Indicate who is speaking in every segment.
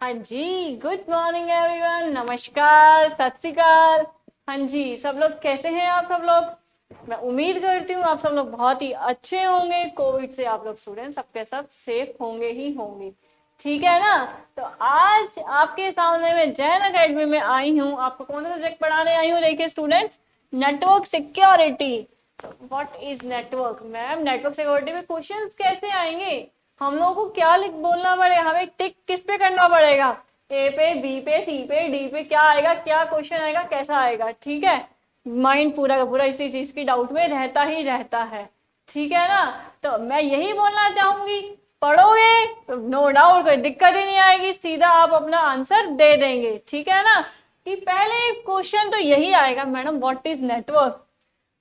Speaker 1: हाँ जी, good morning everyone, नमस्कार, सत श्री अकाल। हाँ जी, सब लोग कैसे हैं आप सब लोग। मैं उम्मीद करती हूँ आप सब लोग बहुत ही अच्छे होंगे। कोविड से आप लोग स्टूडेंट सबके सब सेफ होंगे ही होंगे, ठीक है ना। तो आज आपके सामने में जैन अकेडमी में आई हूँ। आपको कौन सा सब्जेक्ट पढ़ाने आई हूँ? देखिए students, network security. What is network? Ma'am, network security में क्वेश्चंस कैसे आएंगे? हम लोगों को क्या लिख बोलना पड़ेगा? हमें टिक किस पे करना पड़ेगा? ए पे, बी पे, सी पे, डी पे? क्या आएगा, क्या क्वेश्चन आएगा, कैसा आएगा? ठीक है, माइंड पूरा का पूरा इसी चीज की डाउट में रहता ही रहता है, ठीक है ना। तो मैं यही बोलना चाहूंगी, पढ़ोगे तो नो डाउट कोई दिक्कत ही नहीं आएगी, सीधा आप अपना आंसर दे देंगे, ठीक है ना। कि पहले क्वेश्चन तो यही आएगा, मैडम व्हाट इज नेटवर्क।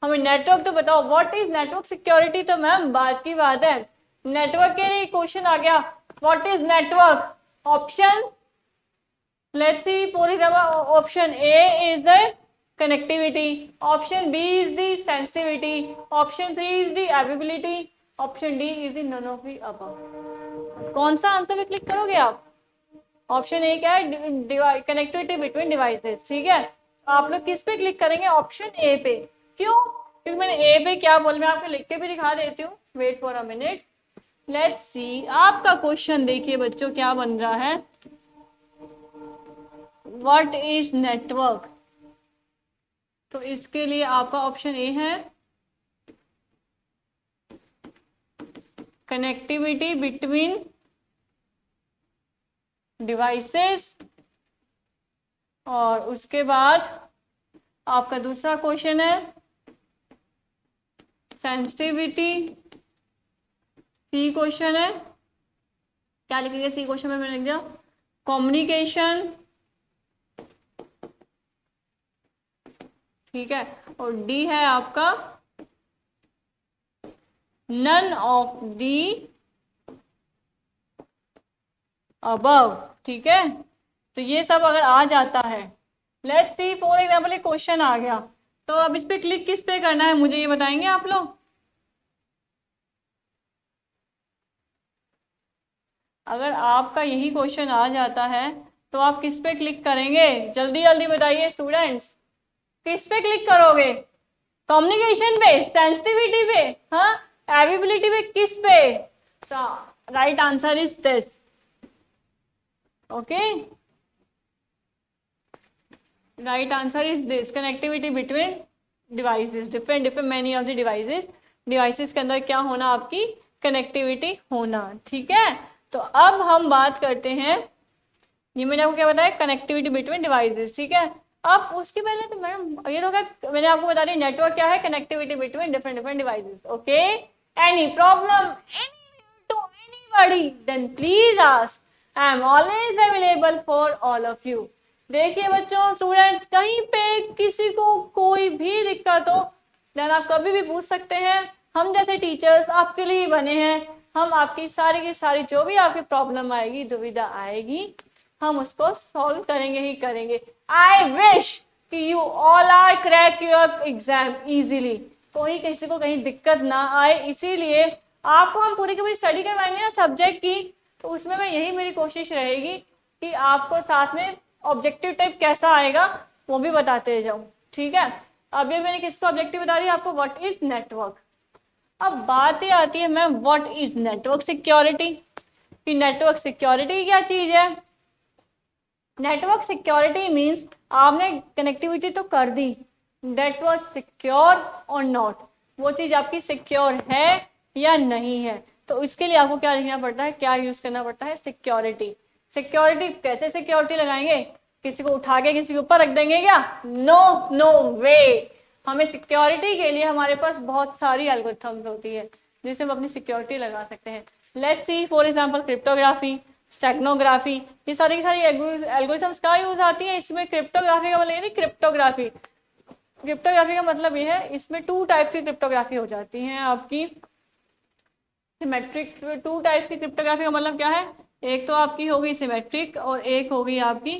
Speaker 1: हमें नेटवर्क तो बताओ, व्हाट इज नेटवर्क सिक्योरिटी। तो मैम बात की बात है, नेटवर्क के लिए क्वेश्चन आ गया, what is network. Option, let's see, for example option A is the connectivity, option B is the sensitivity, option C is the availability, option D is the none of the above. कौन सा answer पे click करोगे आप? Option A क्या है? Connectivity between devices, ठीक है। आप लोग किस पे क्लिक करेंगे? ऑप्शन ए पे। क्यों? क्योंकि मैंने ए पे क्या बोल, मैं आपको लिख के भी दिखा देती हूँ, wait for a minute. Let's see, आपका क्वेश्चन देखिए बच्चों क्या बन रहा है, व्हाट इज नेटवर्क। तो इसके लिए आपका ऑप्शन ए है कनेक्टिविटी बिटवीन डिवाइसेस, और उसके बाद आपका दूसरा क्वेश्चन है सेंसिटिविटी। सी क्वेश्चन है, क्या लिखेंगे सी क्वेश्चन में? मैंने लिख दिया कम्युनिकेशन, ठीक है। और डी है आपका नन ऑफ दी अबव, ठीक है। तो ये सब अगर आ जाता है, लेट्स सी फॉर एग्जांपल एक क्वेश्चन आ गया, तो अब इस पे क्लिक किस पे करना है मुझे ये बताएंगे आप लोग। अगर आपका यही क्वेश्चन आ जाता है तो आप किस पे क्लिक करेंगे? जल्दी जल्दी बताइए स्टूडेंट्स, किस पे क्लिक करोगे? कम्युनिकेशन पे, सेंसिटिविटी पे, हाँ, अवेलेबिलिटी पे, किस पे? Right answer is this, okay. Right answer is this, connectivity between devices, different different many of the devices. Devices के अंदर क्या होना? आपकी कनेक्टिविटी होना, ठीक है। तो अब हम बात करते हैं, ये मैंने आपको क्या बताया, कनेक्टिविटी बिटवीन डिवाइसेस, ठीक है। अब उसके पहले तो मैडम ये तो क्या मैंने आपको बता दिया, नेटवर्क क्या है? Connectivity between different different devices, okay. Any problem to anybody then please ask, I am always available for all of you. देखिए बच्चों, स्टूडेंट्स, कहीं पे किसी को कोई भी दिक्कत हो देन आप कभी भी पूछ सकते हैं। हम जैसे टीचर्स आपके लिए ही बने हैं। हम आपकी सारी की सारी जो भी आपकी प्रॉब्लम आएगी, दुविधा आएगी, हम उसको सॉल्व करेंगे ही करेंगे। आई विश कि you all are crack your exam easily, कोई किसी को कहीं दिक्कत ना आए। इसीलिए आपको हम पूरी की पूरी स्टडी करवाएंगे ना सब्जेक्ट की, तो उसमें मैं यही मेरी कोशिश रहेगी कि आपको साथ में ऑब्जेक्टिव टाइप कैसा आएगा वो भी बताते जाऊं, ठीक है। अभी मैंने किसको ऑब्जेक्टिव बता दिया आपको, व्हाट इज नेटवर्क। अब बात ये आती है ma'am, what is network security. कि नेटवर्क सिक्योरिटी क्या चीज है? नेटवर्क सिक्योरिटी मीन्स आपने कनेक्टिविटी तो कर दी, दैट वाज सिक्योर और नॉट, वो चीज आपकी सिक्योर है या नहीं है। तो इसके लिए आपको क्या लिखना पड़ता है, क्या यूज करना पड़ता है? सिक्योरिटी। सिक्योरिटी कैसे सिक्योरिटी लगाएंगे? किसी को उठा के किसी के ऊपर रख देंगे क्या? नो, नो वे। हमें सिक्योरिटी के लिए हमारे पास बहुत सारी एल्गोरिथम्स होती है जिससे हम अपनी सिक्योरिटी लगा सकते हैं। Let's see for example cryptography, steganography, ये सारी की सारी एल्गोरिथम्स का यूज आती है इसमें। क्रिप्टोग्राफी का मतलब क्रिप्टोग्राफी, क्रिप्टोग्राफी का मतलब ये है, इसमें टू टाइप्स की क्रिप्टोग्राफी हो जाती है आपकी। सिमेट्रिक, टू टाइप्स की क्रिप्टोग्राफी का मतलब क्या है? एक तो आपकी होगी सिमेट्रिक और एक होगी आपकी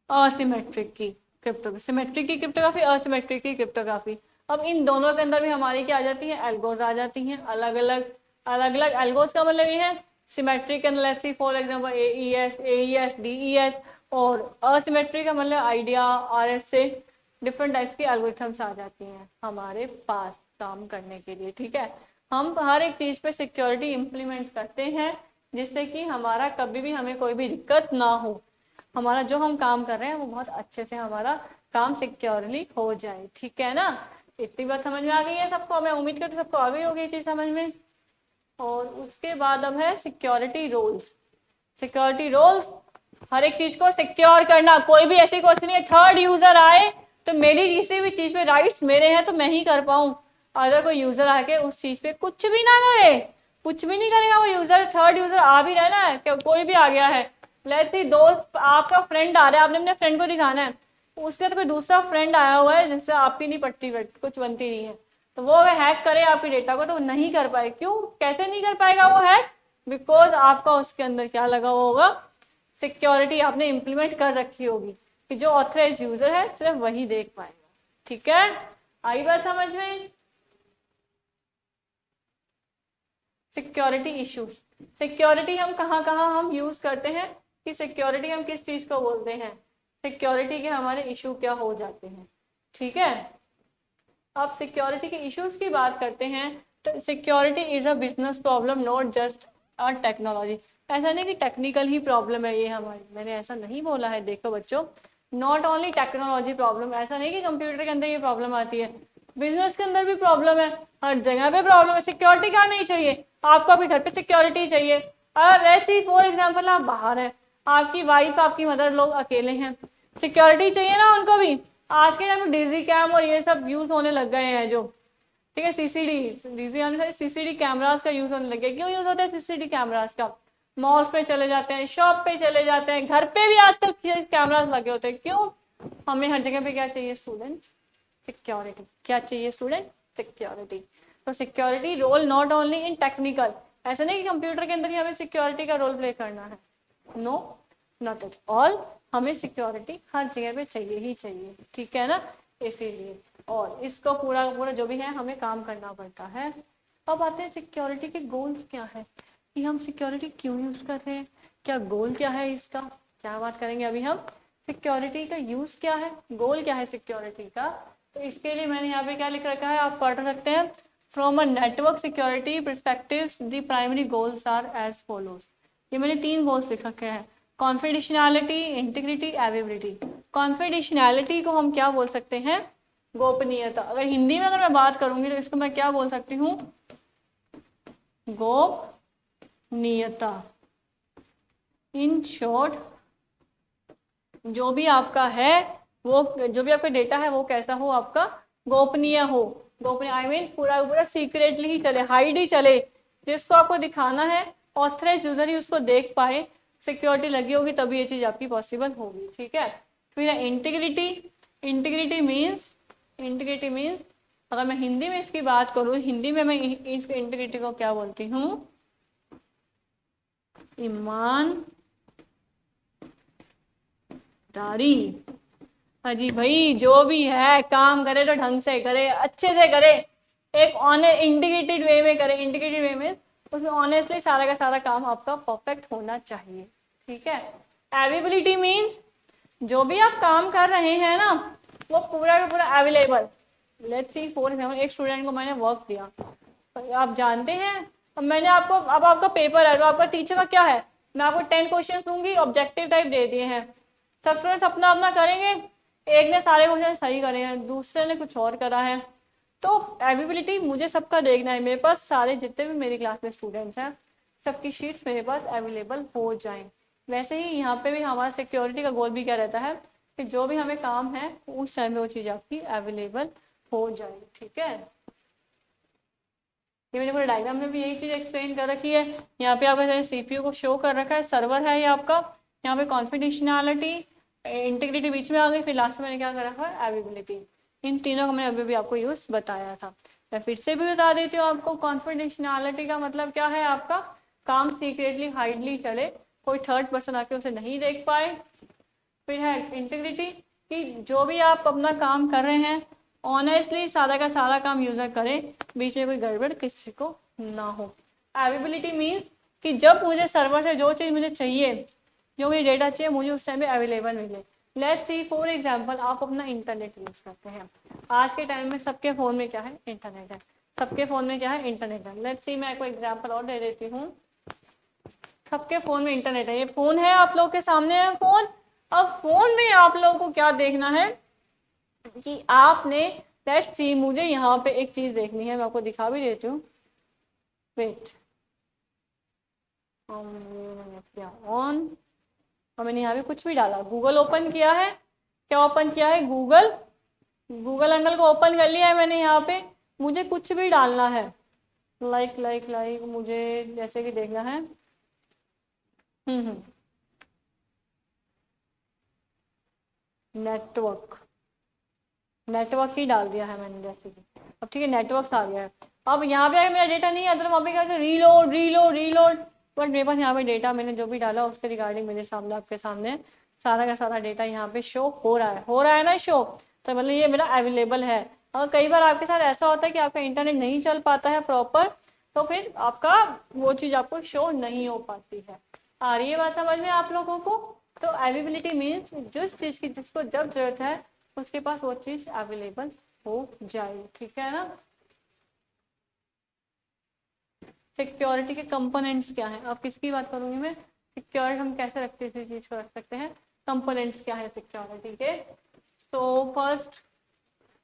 Speaker 1: असिमेट्रिक की क्रिप्टो, सिमेट्रिक की क्रिप्टोग्राफी, असिमेट्रिक की क्रिप्टोग्राफी। अब इन दोनों के अंदर भी हमारी क्या आ जाती है? एल्गोज आ जाती हैं, अलग अलग। अलग अलग एल्गोज का मतलब ये है symmetric and let's see for example AES, AES, DES, और असिमेट्रिक का मतलब आइडिया, RS से डिफरेंट टाइप्स की एल्गोरिथम्स आ जाती हैं हमारे पास काम करने के लिए। ठीक है, हम हर एक चीज़ पे सिक्योरिटी इम्प्लीमेंट करते हैं जिससे कि हमारा कभी भी हमें कोई भी दिक्कत ना हो, हमारा जो हम काम कर रहे हैं वो बहुत अच्छे से हमारा काम सिक्योरली हो जाए। ठीक है ना, इतनी बात समझ में आ गई है सबको? मैं उम्मीद करती हूँ सबको आ गई होगी ये चीज़ समझ में। और उसके बाद अब है सिक्योरिटी रोल्स। सिक्योरिटी रोल्स, हर एक चीज को सिक्योर करना। कोई भी ऐसी क्वेश्चन है थर्ड यूजर आए तो मेरी किसी भी चीज पे राइट्स मेरे हैं तो मैं ही कर पाऊं, अगर कोई यूजर आके उस चीज पे कुछ भी ना करे, कुछ भी नहीं करेगा वो यूजर, थर्ड यूजर आ भी रहना है, क्या कोई भी आ गया है, लेट्स सी दोस्त आपका फ्रेंड आ रहा है, आपने अपने फ्रेंड को दिखाना है, उसके बाद कोई दूसरा फ्रेंड आया हुआ है जिससे आपकी नहीं पट्टी कुछ बनती नहीं है, तो वो अगर हैक करे आपके डेटा को तो नहीं कर पाए। क्यों, कैसे नहीं कर पाएगा वो हैक? बिकॉज आपका उसके अंदर क्या लगा हुआ होगा, सिक्योरिटी आपने इंप्लीमेंट कर रखी होगी कि जो ऑथराइज यूजर है सिर्फ वही देख पाएगा। ठीक है, आई बात समझ में? सिक्योरिटी इश्यूज, सिक्योरिटी हम कहाँ कहाँ हम यूज करते हैं, कि सिक्योरिटी हम किस चीज को बोलते हैं, सिक्योरिटी के हमारे इशू क्या हो जाते हैं। ठीक है, अब सिक्योरिटी के इश्यूज की बात करते हैं तो security is a business problem not just a technology. ऐसा नहीं कि टेक्निकल ही प्रॉब्लम है ये हमारी, मैंने ऐसा नहीं बोला है। देखो बच्चों, नॉट ओनली टेक्नोलॉजी प्रॉब्लम, ऐसा नहीं कि कंप्यूटर के अंदर ये प्रॉब्लम आती है, बिजनेस के अंदर भी प्रॉब्लम है, हर जगह पे प्रॉब्लम है। सिक्योरिटी क्या नहीं चाहिए आपको, आपके घर पे सिक्योरिटी चाहिए। अगर वैसे फॉर एग्जाम्पल आप बाहर है, आपकी वाइफ आपकी मदर लोग अकेले हैं, सिक्योरिटी चाहिए ना उनको भी। आज के टाइम में डीजी कैम और ये सब यूज होने लग गए हैं जो, ठीक है, सीसीडी कैमरास का यूज होने लगे। क्यों यूज होता है सीसीडी कैमरास का? मॉल्स पे चले जाते हैं, शॉप पे चले जाते हैं, घर पे भी आजकल कैमरास लगे होते हैं। क्यों? हमें हर जगह पे क्या चाहिए स्टूडेंट? सिक्योरिटी। क्या चाहिए स्टूडेंट? सिक्योरिटी। तो security role not only in technical, ऐसा नहीं कि कंप्यूटर के अंदर ही हमें सिक्योरिटी का रोल प्ले करना है, नो नॉट एट ऑल, हमें सिक्योरिटी हर जगह पे चाहिए ही चाहिए। ठीक है ना, इसीलिए और इसको पूरा पूरा जो भी है हमें काम करना पड़ता है। अब आते हैं सिक्योरिटी के गोल्स क्या है, कि हम सिक्योरिटी क्यों यूज कर रहे हैं, क्या गोल क्या है इसका, क्या बात करेंगे अभी हम। सिक्योरिटी का यूज क्या है, गोल क्या है सिक्योरिटी का, तो इसके लिए मैंने यहाँ पे क्या लिख रखा है, आप पढ़ सकते हैं। From a network security perspective the primary goals are as follows. ये मैंने 3 गोल्स लिख रखे हैं, कॉन्फिडेंशियलिटी, इंटीग्रिटी, एवेबिलिटी। कॉन्फिडेंशियलिटी को हम क्या बोल सकते हैं? गोपनीयता। अगर हिंदी में अगर मैं बात करूंगी तो इसको मैं क्या बोल सकती हूँ? गोपनीयता। इन शॉर्ट, जो भी आपका है वो, जो भी आपका डेटा है वो कैसा हो, आपका गोपनीय हो। गोपनीय आई मीन पूरा पूरा सीक्रेटली ही चले, हाइड ही चले, जिसको आपको दिखाना है ऑथराइज यूजर ही उसको देख पाए, सिक्योरिटी लगी होगी तभी ये चीज आपकी पॉसिबल होगी। ठीक है, फिर इंटीग्रिटी। इंटीग्रिटी मीन्स अगर मैं हिंदी में इसकी बात करूँ, हिंदी में मैं इस इंटीग्रिटी को क्या बोलती हूँ? ईमानदारी। हाँ जी भाई, जो भी है काम करे तो ढंग से करे, अच्छे से करे, एक इंटीग्रेटेड वे में करे। इंटीग्रेटेड वे में उसमें ऑनेस्टली सारा का सारा काम आपका परफेक्ट होना चाहिए। ठीक है, अवेलेबिलिटी मीन्स जो भी आप काम कर रहे हैं ना वो पूरा का पूरा available. Let's see for example, एक स्टूडेंट को मैंने वर्क दिया, तो आप जानते हैं, अब मैंने आपको, अब आपका पेपर है तो आपका टीचर का क्या है, मैं आपको 10 क्वेश्चन दूंगी, ऑब्जेक्टिव टाइप दे दिए हैं, सब स्टूडेंट्स अपना अपना करेंगे, एक ने सारे क्वेश्चन सही करे हैं, दूसरे ने कुछ और करा है, तो अवेलेबिलिटी मुझे सबका देखना है, मेरे पास सारे जितने भी मेरी क्लास में स्टूडेंट्स हैं सबकी शीट्स मेरे पास अवेलेबल हो जाएं। वैसे ही यहाँ पे भी हमारा सिक्योरिटी का गोल भी क्या रहता है कि जो भी हमें काम है उस टाइम में वो चीज़ आपकी अवेलेबल हो जाए। ठीक है, ये मैंने पूरे डायग्राम में भी यही चीज़ एक्सप्लेन कर रखी है। यहाँ पे आपका सीपीयू को शो कर रखा है, सर्वर है ये आपका, यहाँ पे कॉन्फिडेंशियलिटी, इंटीग्रिटी बीच में आ गई, फिर लास्ट में मैंने क्या कर रखा है? अवेलेबिलिटी। इन तीनों का मैंने अभी भी आपको यूज बताया था, मैं फिर से भी बता देती हूँ आपको। कॉन्फिडेंशियलिटी का मतलब क्या है? आपका काम सीक्रेटली हाइडली चले, कोई थर्ड पर्सन आके उसे नहीं देख पाए। फिर है इंटीग्रिटी, कि जो भी आप अपना काम कर रहे हैं ऑनेस्टली सारा का सारा काम यूजर करे, बीच में कोई गड़बड़ किसी को ना हो। अवेलेबिलिटी मीन्स कि जब मुझे सर्वर से जो चीज़ मुझे चाहिए, जो मुझे डेटा चाहिए, मुझे उस टाइम पे अवेलेबल मिले। लेट्स सी फॉर एग्जांपल आप अपना इंटरनेट यूज़ करते हैं। आज के टाइम में सबके फ़ोन में क्या है, इंटरनेट है। सबके फ़ोन में क्या है, इंटरनेट है। लेट्स सी मैं आपको एग्जांपल और दे देती हूँ। सबके फ़ोन में इंटरनेट है, ये फ़ोन है, आप लोगों के सामने है फ़ोन। अब फ़ोन में आप लोगों को क्या देखना है कि आपने, लेट्स सी मुझे यहाँ पे एक चीज़ देखनी है, मैं आपको दिखा भी देती हूँ। वेट, क्या ऑन, और मैंने यहाँ पे कुछ भी डाला, गूगल ओपन किया है। क्या ओपन किया है, गूगल। गूगल एंगल को ओपन कर लिया है मैंने। यहाँ पे मुझे कुछ भी डालना है, लाइक मुझे जैसे कि देखना है। हम्म, नेटवर्क, नेटवर्क ही डाल दिया है मैंने जैसे कि। अब ठीक है, नेटवर्क आ गया है। अब यहाँ पे मेरा डेटा नहीं है, तो वहाँ पे क्या, रीलोड रीलोड रीलोड। बट मेरे पास यहाँ पे डेटा मैंने जो भी डाला उसके रिगार्डिंग मेरे सामने, आपके सामने सारा का सारा डेटा यहाँ पे शो हो रहा है, हो रहा है ना शो। तो मतलब ये मेरा अवेलेबल है। और कई बार आपके साथ ऐसा होता है कि आपका इंटरनेट नहीं चल पाता है प्रॉपर, तो फिर आपका वो चीज़ आपको शो नहीं हो पाती है। आ रही है बात समझ में आप लोगों को? तो अवेलेबिलिटी मीन्स जिस चीज़ की जिसको जब जरूरत है उसके पास वो चीज़ अवेलेबल हो जाए, ठीक है ना। सिक्योरिटी के कंपोनेंट्स क्या हैं, अब किसकी बात करूंगी मैं, सिक्योरिटी हम कैसे रखते हैं, इस चीज़ को रख सकते हैं। कंपोनेंट्स क्या है सिक्योरिटी के? तो first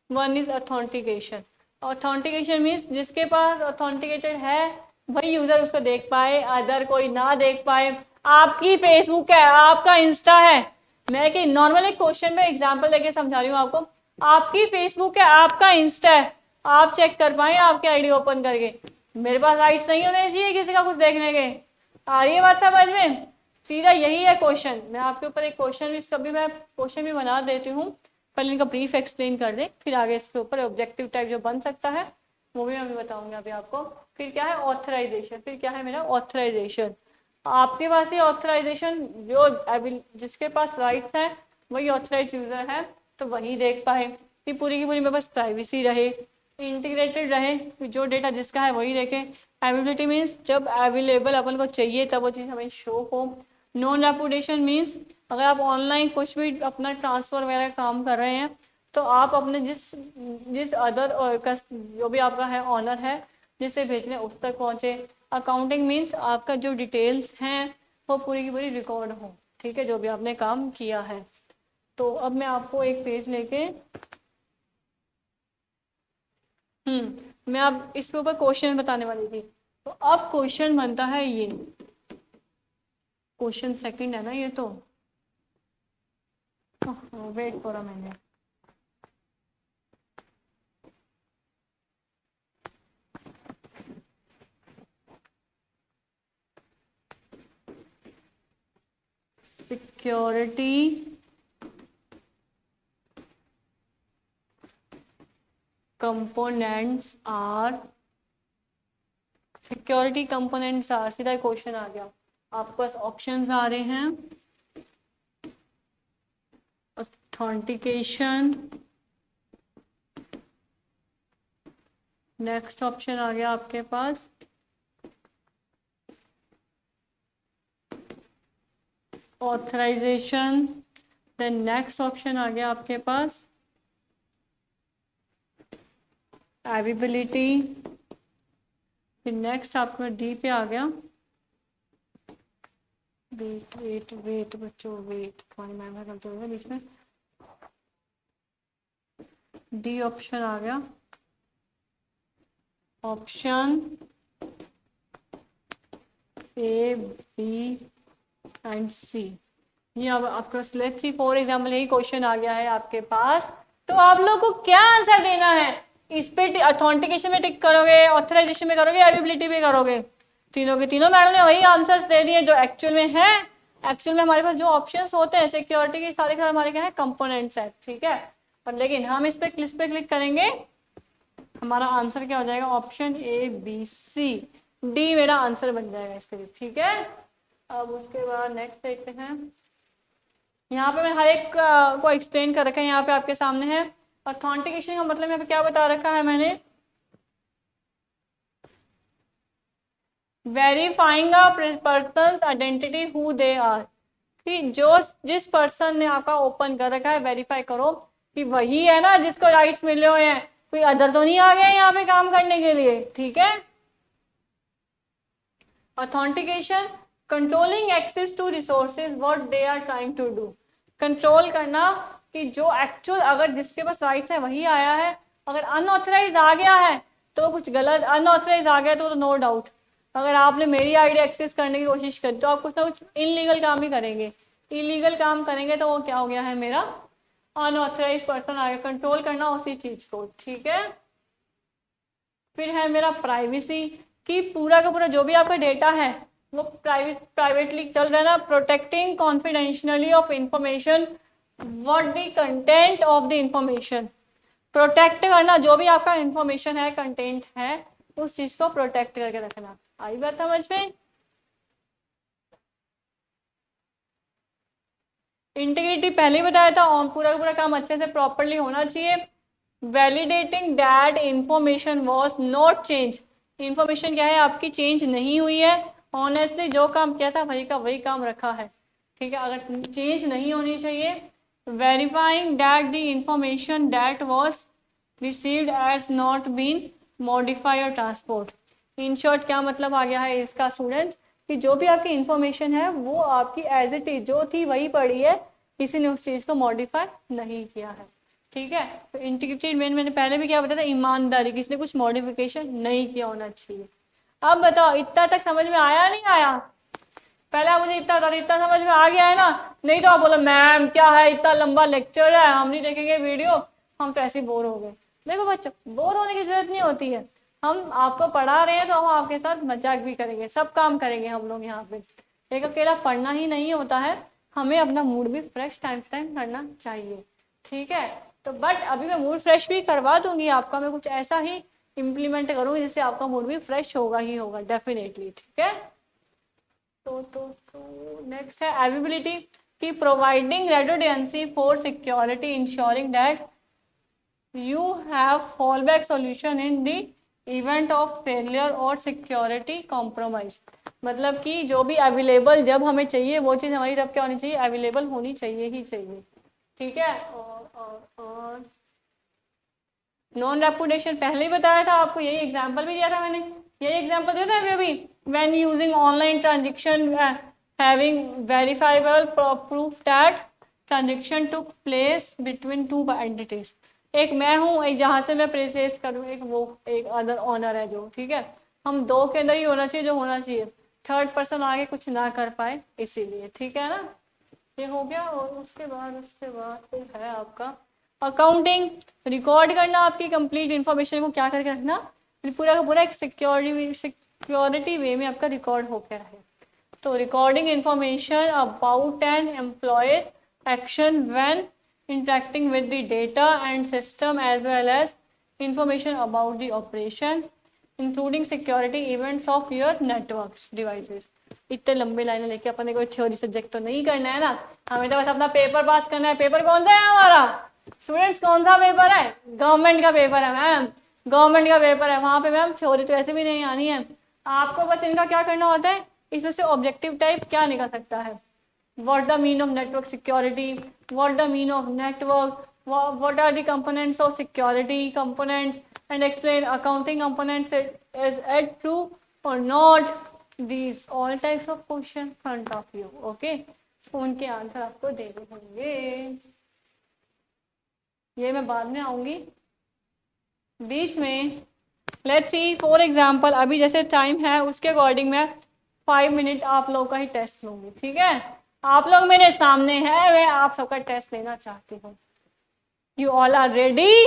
Speaker 1: one is authentication. Authentication means जिसके पास ऑथेंटिकेटेड है वही यूजर उसको देख पाए, अदर कोई ना देख पाए। आपकी फेसबुक है, आपका इंस्टा है, मैं कि नॉर्मल एक क्वेश्चन में एग्जांपल देके समझा रही हूँ आपको। आपकी फेसबुक है, आपका इंस्टा है, आप चेक कर पाए आपके आईडी ओपन करके। मेरे पास राइट्स नहीं होने चाहिए किसी का कुछ देखने के। आ रही है बात समझ में? सीधा यही है क्वेश्चन। मैं आपके ऊपर एक क्वेश्चन भी, कभी मैं क्वेश्चन भी बना देती हूँ, पहले इनका ब्रीफ एक्सप्लेन कर दे, फिर आगे इसके ऊपर ऑब्जेक्टिव टाइप जो बन सकता है वो भी मैं बताऊंगी अभी आपको। फिर क्या है ऑथराइजेशन, फिर क्या है मेरा ऑथराइजेशन। आपके पास ये ऑथराइजेशन, जो जिसके पास राइट्स हैं वही ऑथराइज यूजर है, तो वही देख पाए कि पूरी की पूरी मेरे पास प्राइवेसी रहे, इंटीग्रेटेड रहे, जो डेटा जिसका है वही देखे। अवेलेबिलिटी मीन्स जब अवेलेबल अपन को चाहिए तब वो चीज़ हमें शो हो। नॉन रेपुटेशन मीन्स अगर आप ऑनलाइन कुछ भी अपना ट्रांसफर वगैरह काम कर रहे हैं तो आप अपने जिस जिस अदर जो भी आपका है ऑनर है जिसे भेजने उस तक पहुंचे। अकाउंटिंग मीन्स आपका जो डिटेल्स हैं वो पूरी की पूरी रिकॉर्ड हो, ठीक है, जो भी आपने काम किया है। तो अब मैं आपको एक पेज लेके मैं अब इसके ऊपर क्वेश्चन बताने वाली थी। तो अब क्वेश्चन बनता है ये, क्वेश्चन सेकंड है ना ये तो, wait for a minute. Security components are, security components are, सीधा क्वेश्चन आ गया। आपके पास ऑप्शंस आ रहे हैं, ऑथेंटिकेशन, नेक्स्ट ऑप्शन आ गया आपके पास ऑथराइजेशन, देन नेक्स्ट ऑप्शन आ गया आपके पास अवेलेबिलिटी, फिर नेक्स्ट आपका डी पे आ गया, वेट वेट वेट बच्चों वेट, पानी महंगा करते हुए बीच में, डी ऑप्शन आ गया ऑप्शन ए बी एंड सी। ये अब आपका लेट्स सी फॉर एग्जांपल यही क्वेश्चन आ गया है आपके पास, तो आप लोग को क्या आंसर देना है? इस पे ऑथेंटिकेशन में टिक करोगे, ऑथराइजेशन में करोगे, अवेलेबिलिटी में करोगे? तीनों के तीनों मैडम ने वही आंसर दे दिए जो एक्चुअल में है। एक्चुअल में हमारे पास जो ऑप्शंस होते हैं सिक्योरिटी के सारे हमारे क्या है, कंपोनेंट्स है, ठीक है। और लेकिन हम इस पे क्लिक करेंगे, हमारा आंसर क्या हो जाएगा, option A B C D मेरा आंसर बन जाएगा इसके लिए, ठीक है। अब उसके बाद नेक्स्ट देखते हैं। यहाँ पे मैं हर एक को एक्सप्लेन कर रखा है, यहाँ पे आपके सामने है। ऑथेंटिकेशन का मतलब यहाँ पे क्या बता रखा है मैंने, verifying a person identity who they are, कि जो जिस पर्सन ने आपका ओपन कर रखा है वेरीफाई करो कि वही है ना जिसको राइट्स मिले हुए हैं, कोई अदर तो नहीं आ गया यहाँ पे काम करने के लिए, ठीक है। Authentication, controlling access to resources what they are trying to do, control करना कि जो एक्चुअल अगर जिसके पास राइट्स है वही आया है, अगर अनऑथराइज आ गया है तो कुछ गलत, अनऑथराइज आ गया तो नो डाउट अगर आपने मेरी आईडी एक्सेस करने की कोशिश करी तो आप कुछ ना कुछ इनलीगल काम ही करेंगे, इलीगल काम करेंगे तो वो क्या हो गया है, मेरा अनऑथराइज पर्सन आ गया। कंट्रोल करना उसी चीज को, ठीक है। फिर है मेरा प्राइवेसी, कि पूरा का पूरा जो भी आपका डेटा है वो प्राइवेटली चल रहा है ना, protecting confidentiality of information what the content of the information, protect करना जो भी आपका इंफॉर्मेशन है, कंटेंट है, उस चीज को प्रोटेक्ट करके रखना। आई बात समझ में? इंटीग्रिटी पहले ही बताया था, और पूरा का पूरा काम अच्छे से प्रॉपरली होना चाहिए। Validating that information was not change, information क्या है आपकी चेंज नहीं हुई है, ऑनेस्टली जो काम किया था वही का वही काम रखा है, ठीक है, अगर चेंज नहीं होनी चाहिए। Verifying that the information that was received as not been modified और ट्रांसपोर्ट, इन शॉर्ट क्या मतलब आ गया है इसका स्टूडेंट्स, कि जो भी आपकी इंफॉर्मेशन है वो आपकी एज इट इज जो थी वही पड़ी है, किसी ने उस चीज को मॉडिफाई नहीं किया है, ठीक है। तो इंटीग्रिटी मैंने पहले भी क्या बताया था, ईमानदारी, किसी ने कुछ मॉडिफिकेशन नहीं किया होना चाहिए। अब बताओ इतना तक समझ में आया नहीं आया? पहले आप मुझे इतना बता, इतना समझ में आ गया है ना? नहीं तो आप बोलो मैम क्या है इतना लंबा लेक्चर है हम नहीं देखेंगे वीडियो, हम तो ऐसे बोर हो गए। देखो बच्चों बोर होने की जरूरत नहीं होती है, हम आपको पढ़ा रहे हैं तो हम आपके साथ मजाक भी करेंगे, सब काम करेंगे हम लोग यहाँ पे, एक अकेला पढ़ना ही नहीं होता है, हमें अपना मूड भी फ्रेश टाइम टाइम करना चाहिए, ठीक है। तो बट अभी मैं मूड फ्रेश भी करवा दूंगी आपका, मैं कुछ ऐसा ही इम्प्लीमेंट करूंगी जिससे आपका मूड भी फ्रेश होगा ही होगा डेफिनेटली, ठीक है। तो नेक्स्ट है अवेलेबिलिटी, की providing redundancy for security ensuring that you have fallback solution in the event of failure और security compromise, मतलब कि जो भी अवेलेबल जब हमें चाहिए वो चीज़ हमारी तरफ क्या होनी चाहिए, अवेलेबल होनी चाहिए ही चाहिए, ठीक है। और नॉन रेपुटेशन पहले ही बताया था आपको, यही एग्जांपल भी दिया था मैंने, यही एग्जांपल दिया था अभी when using online transaction having verifiable proof that transaction took place between two entities, एक मैं हूँ, एक जहाँ से मैं परचेज करूँ, एक वो एक अदर ऑनर है जो, ठीक है, हम दो के अंदर ही होना चाहिए जो होना चाहिए, थर्ड पर्सन आगे कुछ ना कर पाए इसीलिए, ठीक है ना। ये हो गया। और उसके बाद फिर है आपका अकाउंटिंग, रिकॉर्ड करना आपकी कंप्लीट इंफॉर्मेशन को क्या करके रखना, पूरा का पूरा एक सिक्योरिटी वे में आपका रिकॉर्ड होकर रहे। तो recording information about an employ action when interacting with the data and system as well as information about the operation including security events of your networks devices। इतने लंबे लाइनें लेके अपन ने कोई थ्योरी सब्जेक्ट तो नहीं करना है ना, हमें तो बस अपना पेपर पास करना है। पेपर कौन सा है हमारा स्टूडेंट्स, कौन सा पेपर है? गवर्नमेंट का पेपर है मैम, गवर्नमेंट का पेपर है, वहां पे मैम थ्योरी तो ऐसे भी नहीं आनी है आपको, बस इनका क्या करना होता है, इसमें से ऑब्जेक्टिव टाइप क्या निकल सकता है, what the mean of network security, what the mean of network, what are the components of security components, and explain accounting components as add true or not, these all types of question front of you, okay। so उनके answer आपको देने होंगे, ये मैं बाद में आऊंगी बीच में। लेट्स सी फॉर एग्जांपल अभी जैसे टाइम है उसके अकॉर्डिंग मैं 5 मिनट आप लोगों का ही टेस्ट लूंगी, ठीक है। आप लोग मेरे सामने हैं, मैं आप सबका टेस्ट लेना चाहती हूँ। You all are ready?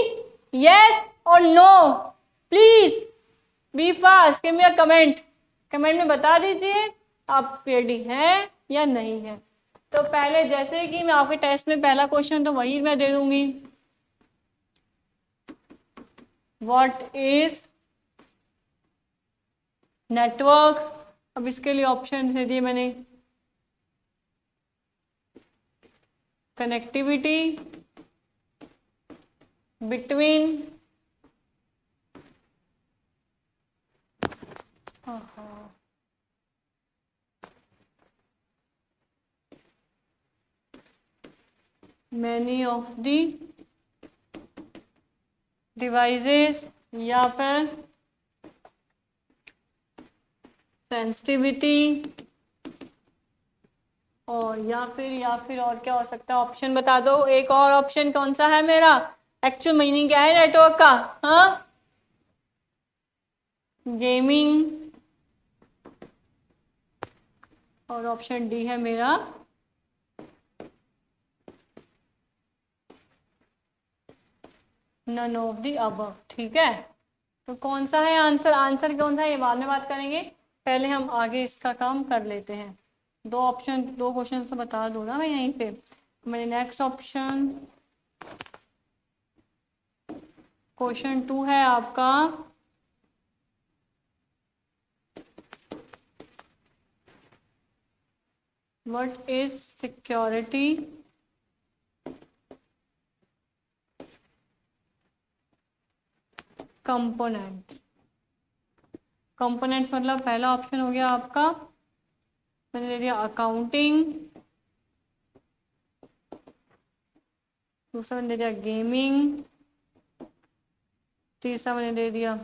Speaker 1: Yes और no? Please be fast, give me a comment, comment में बता दीजिए आप रेडी हैं या नहीं है। तो पहले जैसे कि मैं आपके टेस्ट में पहला क्वेश्चन तो वही मैं दे दूंगी, व्हाट इज नेटवर्क। अब इसके लिए ऑप्शन दे दिए मैंने, connectivity between many of the devices या फिर सेंसिटिविटी और या फिर और क्या हो सकता है? ऑप्शन बता दो, एक और ऑप्शन कौन सा है मेरा? एक्चुअल मीनिंग क्या है नेटवर्क का? हाँ, गेमिंग, और ऑप्शन डी है मेरा नन ऑफ दी अबव। ठीक है, तो कौन सा है आंसर? आंसर कौन सा है ये बाद में बात करेंगे, पहले हम आगे इसका काम कर लेते हैं। दो ऑप्शन, दो क्वेश्चन तो बता दो ना मैं यहीं पे। मेरे नेक्स्ट ऑप्शन क्वेश्चन 2 है आपका what is security components. Components मतलब पहला ऑप्शन हो गया आपका, मैंने दे दिया अकाउंटिंग, दूसरा मैंने दे दिया गेमिंग, तीसरा मैंने दे दिया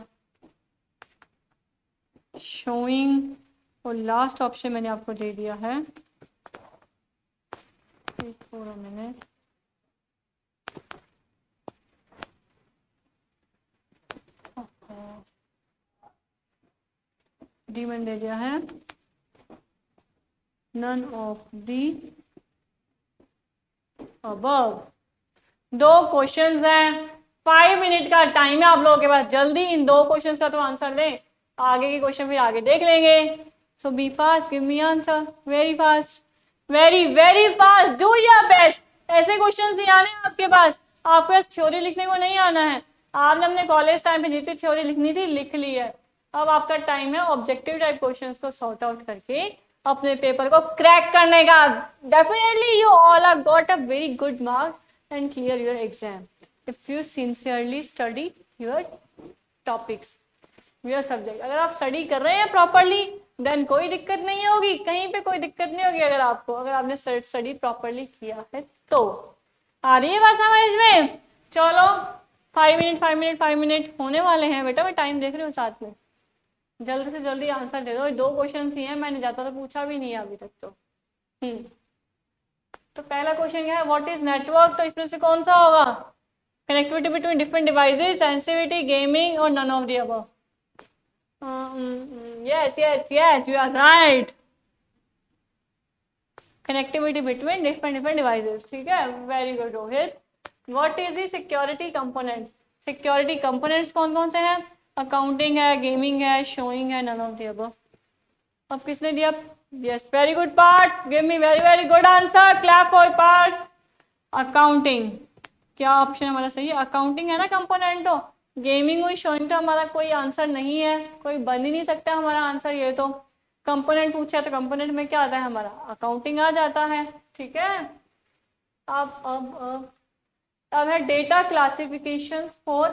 Speaker 1: शोइंग, और लास्ट ऑप्शन मैंने आपको दे दिया है, एक पूरा मिनट, डी मैंने दे दिया है नन ऑफ दी अबव। दो क्वेश्चंस हैं, 5 मिनट का टाइम है आप लोगों के पास, जल्दी इन दो क्वेश्चंस का तो आंसर दें, आगे के क्वेश्चन फिर आगे देख लेंगे। So be fast, give me answer very fast, very very fast, do your best. ऐसे क्वेश्चंस ही आने हैं आपके पास, आपके पास थ्योरी लिखने को नहीं आना है। आपने अपने कॉलेज टाइम पे जितनी थ्योरी लिखनी थी लिख ली है, अब आपका टाइम है ऑब्जेक्टिव टाइप क्वेश्चंस को सॉर्ट आउट करके अपने पेपर को क्रैक करने का। Definitely you all are got a very good marks and clear your exam if you sincerely study your topics, your subject। अगर आप स्टडी कर रहे हैं प्रॉपरली देन कोई दिक्कत नहीं होगी, कहीं पे कोई दिक्कत नहीं होगी अगर आपको, अगर आपने स्टडी प्रॉपरली किया है तो। आ रही है बात समझ में? चलो 5 मिनट होने वाले हैं बेटा, मैं टाइम देख रही हूँ साथ में, जल्दी से जल्दी आंसर दे दो। दो क्वेश्चन ही हैं, मैंने ज्यादा तो पूछा भी नहीं है अभी तक तो। तो पहला क्वेश्चन क्या है, व्हाट इज नेटवर्क, तो इसमें से कौन सा होगा? Connectivity between different devices, sensitivity, gaming और none of the above. Yes yes yes, you are right, connectivity between different devices. ठीक है, very good Rohit. What is the security component, security components कौन कौन से हैं? अकाउंटिंग है, गेमिंग है, showing है, नन ऑफ द अबव। अब किसने दिया? Yes, very good part, give me very very good answer, clap for part. Accounting, क्या ऑप्शन हमारा सही है? अकाउंटिंग है ना कंपोनेंट, तो गेमिंग और शोइंग तो हमारा कोई आंसर नहीं है, कोई बन ही नहीं सकता हमारा आंसर ये तो। कंपोनेंट पूछा तो कंपोनेंट में क्या आता है हमारा? अकाउंटिंग आ जाता है। ठीक है, अब है data classification for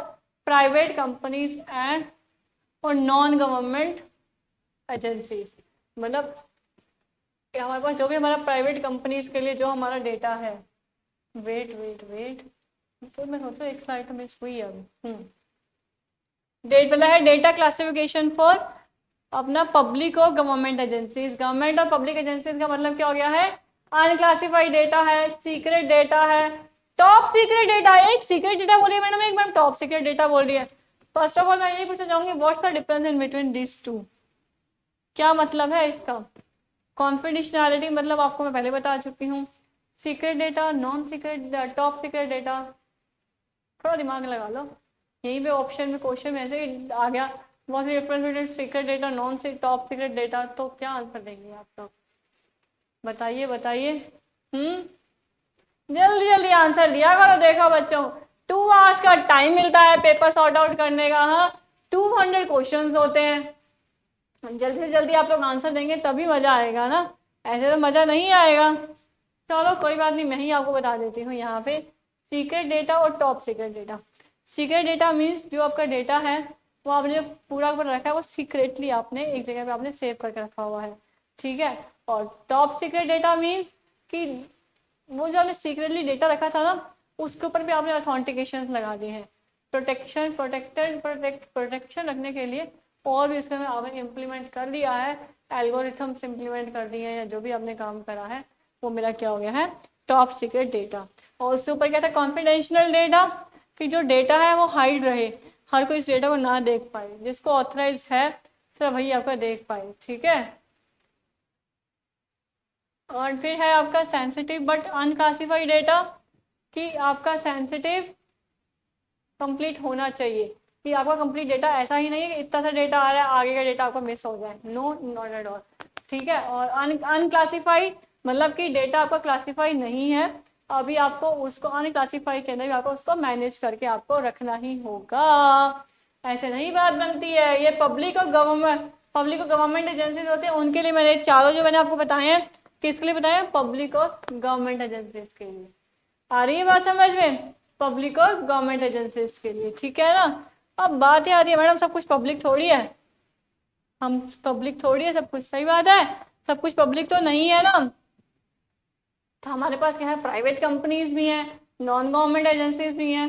Speaker 1: private companies and और नॉन गवर्नमेंट एजेंसी। मतलब हमारे पास जो भी हमारा प्राइवेट कंपनीज के लिए जो हमारा डेटा है, वेट वेट वेट, तो मैं सोचूं एक स्लाइड मिस हुई है अभी। डेट मतलब है डेटा क्लासिफिकेशन फॉर अपना पब्लिक और गवर्नमेंट एजेंसीज। गवर्नमेंट और पब्लिक एजेंसीज का मतलब क्या हो गया है? अनक्लासिफाइड डेटा है, सीक्रेट डेटा है, टॉप सीक्रेट डेटा है। एक सीक्रेट डेटा बोलिए मैडम, एक मैम टॉप सीक्रेट डेटा बोल रही है। फर्स्ट ऑफ ऑल मैं ये पूछना चाहूंगी, what's the difference in between this two, क्या मतलब है इसका? कॉन्फिडेंशियलिटी मतलब आपको मैं पहले बता चुकी हूँ, secret data, non secret, top secret data, थोड़ा दिमाग लगा लो, यहीं पे ऑप्शन में क्वेश्चन में ऐसे आ गया what is difference between secret data, non top secret data, तो क्या आंसर देंगे आप लोग? बताइए बताइए। जल्दी जल्दी आंसर दिया करो। देखो बच्चों, 2 आवर्स का टाइम मिलता है पेपर सॉर्ट आउट करने का। हाँ, 200 क्वेश्चंस होते हैं, जल्दी से जल्दी आप लोग आंसर देंगे तभी मजा आएगा ना, ऐसे तो मजा नहीं आएगा। चलो कोई बात नहीं, मैं ही आपको बता देती हूँ यहाँ पे सीक्रेट डेटा और top secret data. Secret data means जो आपका डेटा है वो आपने पूरा कर रखा है, वो सीक्रेटली आपने एक जगह पे आपने सेव करके रखा हुआ है। ठीक है, और टॉप सीक्रेट डेटा मीन्स कि वो जो आपने सीक्रेटली डेटा रखा था ना, उसके ऊपर भी आपने ऑथेंटिकेशन लगा दिए हैं, प्रोटेक्शन रखने के लिए। और भी इसके अंदर आपने इम्प्लीमेंट कर दिया है, एल्गोरिथम्स इम्प्लीमेंट कर दिए हैं, या जो भी आपने काम करा है वो मेरा क्या हो गया है, टॉप सीक्रेट डेटा। और उसके ऊपर क्या था, कॉन्फिडेंशियल डेटा, कि जो डेटा है वो हाइड रहे, हर कोई इस डेटा को ना देख पाए, जिसको ऑथराइज है सिर्फ वही आपका देख पाए, ठीक है। और फिर है आपका सेंसिटिव बट अनक्लासिफाइड डेटा, कि आपका सेंसिटिव कंप्लीट होना चाहिए, कि आपका कंप्लीट डेटा ऐसा ही नहीं है कि इतना सा डेटा आ रहा है आगे का डेटा आपका मिस हो जाए, नो नॉट एट ऑल, ठीक है। और अनक्लासिफाइड मतलब कि डेटा आपका क्लासिफाई नहीं है, अभी आपको उसको अनक्लासिफाई के अंदर भी आपको उसको मैनेज करके आपको रखना ही होगा, ऐसे नहीं बात बनती है। ये पब्लिक और गवर्नमेंट एजेंसीज होते हैं उनके लिए मैंने चारों जो मैंने आपको बताए हैं, किसके लिए बताया, पब्लिक और गवर्नमेंट एजेंसीज के लिए। आ रही है बात समझ में, पब्लिक और गवर्नमेंट एजेंसीज के लिए, ठीक है ना। अब बात ये आ रही है मैडम, सब कुछ पब्लिक थोड़ी है, हम पब्लिक थोड़ी है सब कुछ, सही बात है, सब कुछ पब्लिक तो नहीं है ना। तो हमारे पास क्या है, प्राइवेट कंपनीज भी हैं, नॉन गवर्नमेंट एजेंसीज भी हैं,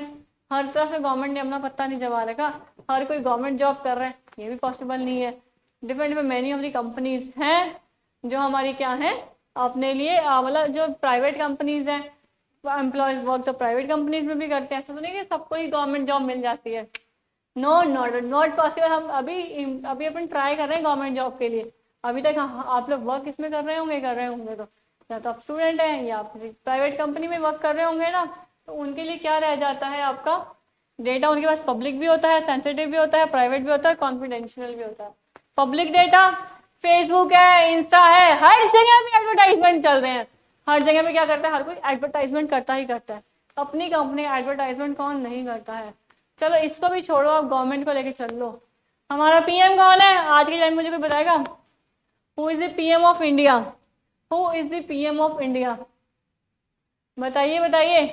Speaker 1: हर तरफ से गवर्नमेंट ने अपना पत्ता नहीं जमा रखा, हर कोई गवर्नमेंट जॉब कर रहे हैं, ये भी पॉसिबल नहीं है। Different many of the companies हैं जो हमारी क्या है, अपने लिए मतलब जो प्राइवेट कंपनीज हैं, एम्प्लॉयज वर्क तो प्राइवेट कंपनीज में भी करते हैं, ऐसा तो नहीं कि सबको ही गवर्नमेंट जॉब मिल जाती है, नो नॉट पॉसिबल। हम अभी अपन ट्राई कर रहे हैं गवर्नमेंट जॉब के लिए, अभी तक आप लोग वर्क इसमें कर रहे होंगे तो या तो आप स्टूडेंट हैं या प्राइवेट कंपनी में वर्क कर रहे होंगे ना, तो उनके लिए क्या रह जाता है, आपका डेटा उनके पास पब्लिक भी होता है, सेंसिटिव भी होता है, प्राइवेट भी होता है, कॉन्फिडेंशियल भी होता है। पब्लिक डेटा फेसबुक है, इंस्टा है, हर जगह पे एडवर्टाइजमेंट चल रहे हैं, हर जगह पे क्या करता है, हर कोई एडवर्टाइजमेंट करता ही करता है, अपनी कंपनी एडवर्टाइजमेंट कौन नहीं करता है। चलो इसको भी छोड़ो, आप गवर्नमेंट को लेके चल लो। हमारा पीएम कौन है आज के टाइम, मुझे कोई बताएगा, who is the PM of India, who is the PM of India, बताइए बताइए।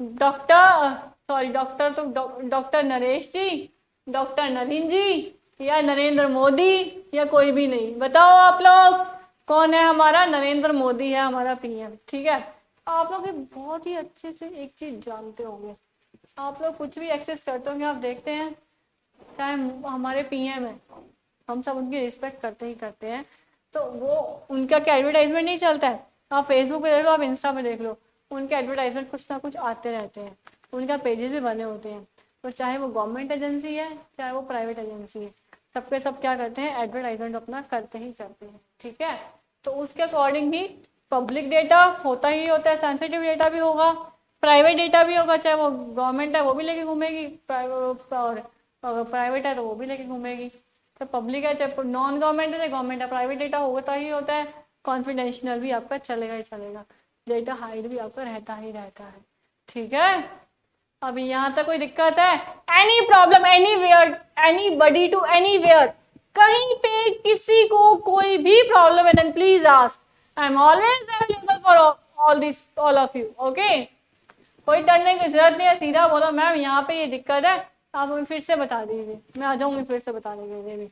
Speaker 1: डॉक्टर तो डॉक्टर नरेश जी, डॉक्टर नवीन जी, या नरेंद्र मोदी, या कोई भी नहीं, बताओ आप लोग कौन है हमारा, नरेंद्र मोदी है हमारा पीएम, ठीक है। आप लोग बहुत ही अच्छे से एक चीज जानते होंगे, आप लोग कुछ भी एक्सेस करते होंगे, आप देखते हैं चाहे हमारे पीएम है, हम सब उनकी रिस्पेक्ट करते ही करते हैं, तो वो उनका क्या एडवर्टाइजमेंट नहीं चलता है, आप फेसबुक पे देख लो, आप इंस्टा पे देख लो, उनके एडवर्टाइजमेंट कुछ ना कुछ आते रहते हैं, उनका पेजेस भी बने होते हैं, तो चाहे वो गवर्नमेंट एजेंसी है चाहे वो प्राइवेट एजेंसी है, सबके सब क्या करते हैं, एडवर्टाइजमेंट अपना करते ही करते हैं, ठीक है। तो उसके अकॉर्डिंग ही पब्लिक डेटा होता ही होता है, सेंसिटिव डेटा भी होगा, प्राइवेट डेटा भी होगा, चाहे वो गवर्नमेंट है वो भी लेके घूमेगी, और अगर प्राइवेट है तो वो भी लेके घूमेगी, तो पब्लिक है चाहे नॉन गवर्नमेंट है, गवर्नमेंट है, प्राइवेट डेटा होता ही होता है, कॉन्फिडेंशियल भी आपका चलेगा ही चलेगा, डेटा हाइड भी आपका रहता ही रहता है, ठीक है। अभी यहाँ तक कोई दिक्कत है, any problem anywhere, anybody to anywhere, कहीं पे किसी को कोई भी प्रॉब्लम है then please ask, I am always available for all of you, okay. कोई डरने की जरूरत नहीं है, सीधा बोलो मैम यहाँ पे ये दिक्कत है, आप मुझे फिर से बता दीजिए, मैं आ जाऊंगी फिर से बताने के लिए भी।